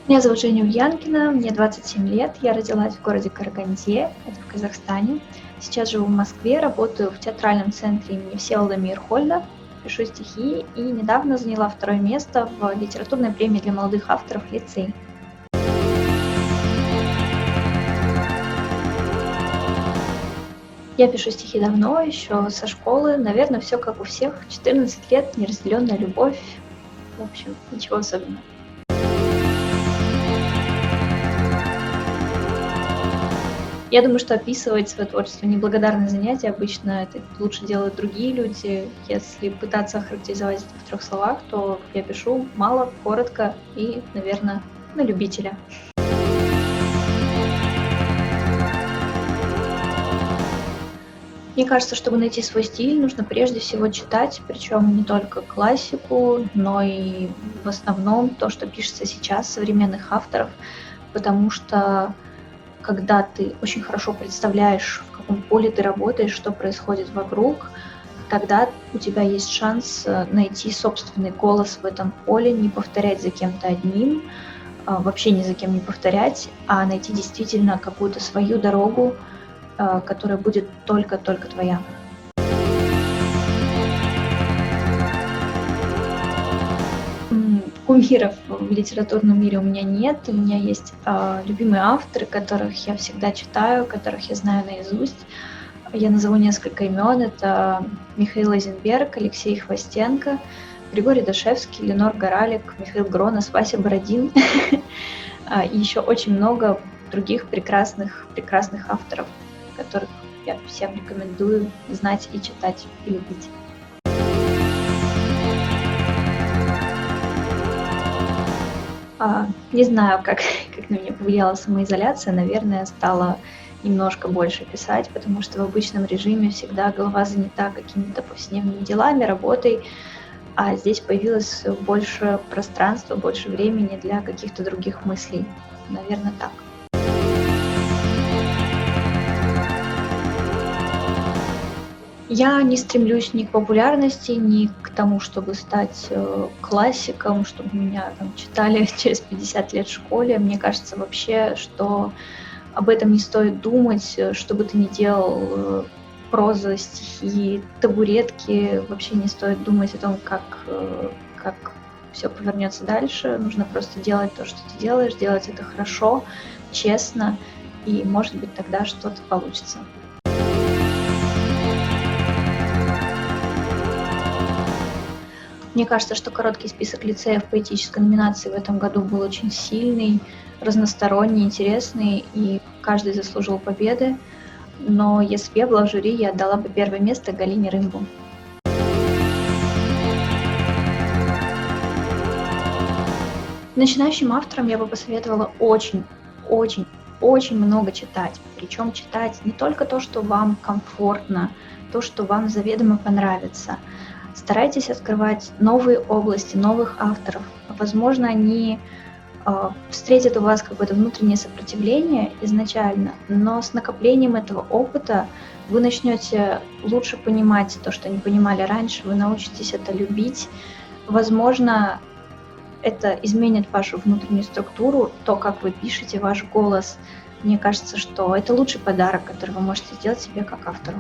Меня зовут Женя Ульянкина, мне 27 лет, я родилась в городе Караганде, это в Казахстане. Сейчас живу в Москве, работаю в театральном центре имени Всеволода Мейерхольда, пишу стихи и недавно заняла второе место в литературной премии для молодых авторов «Лицей». Я пишу стихи давно, еще со школы, наверное, все как у всех, 14 лет, неразделенная любовь, в общем, ничего особенного. Я думаю, что описывать свое творчество — неблагодарное занятие. Обычно это лучше делают другие люди. Если пытаться охарактеризовать это в 3 словах, то я пишу мало, коротко и, наверное, на любителя. Мне кажется, чтобы найти свой стиль, нужно прежде всего читать, причем не только классику, но и в основном то, что пишется сейчас, современных авторов, потому что когда ты очень хорошо представляешь, в каком поле ты работаешь, что происходит вокруг, тогда у тебя есть шанс найти собственный голос в этом поле, не повторять за кем-то одним, вообще ни за кем не повторять, а найти действительно какую-то свою дорогу, которая будет только-только твоя. Кумиров в литературном мире у меня нет. У меня есть любимые авторы, которых я всегда читаю, которых я знаю наизусть. Я назову несколько имен. Это Михаил Эйзенберг, Алексей Хвостенко, Григорий Дашевский, Ленор Горалик, Михаил Гронос, Вася Бородин и еще очень много других прекрасных авторов, которых я всем рекомендую знать и читать, и любить. Не знаю, как на меня повлияла самоизоляция. Наверное, стала немножко больше писать, потому что в обычном режиме всегда голова занята какими-то повседневными делами, работой, а здесь появилось больше пространства, больше времени для каких-то других мыслей. Наверное, так. Я не стремлюсь ни к популярности, ни к тому, чтобы стать классиком, чтобы меня там читали через 50 лет в школе. Мне кажется вообще, что об этом не стоит думать, что бы ты ни делал, проза, стихи, табуретки, вообще не стоит думать о том, как все повернется дальше. Нужно просто делать то, что ты делаешь, делать это хорошо, честно, и, может быть, тогда что-то получится. Мне кажется, что короткий список лицеев поэтической номинации в этом году был очень сильный, разносторонний, интересный, и каждый заслужил победы. Но если бы я была в жюри, я отдала бы первое место Галине Рымбу. Начинающим авторам я бы посоветовала очень много читать. Причем читать не только то, что вам комфортно, то, что вам заведомо понравится. Старайтесь открывать новые области, новых авторов. Возможно, они встретят у вас какое-то внутреннее сопротивление изначально, но с накоплением этого опыта вы начнете лучше понимать то, что не понимали раньше, вы научитесь это любить. Возможно, это изменит вашу внутреннюю структуру, то, как вы пишете, ваш голос. Мне кажется, что это лучший подарок, который вы можете сделать себе как автору.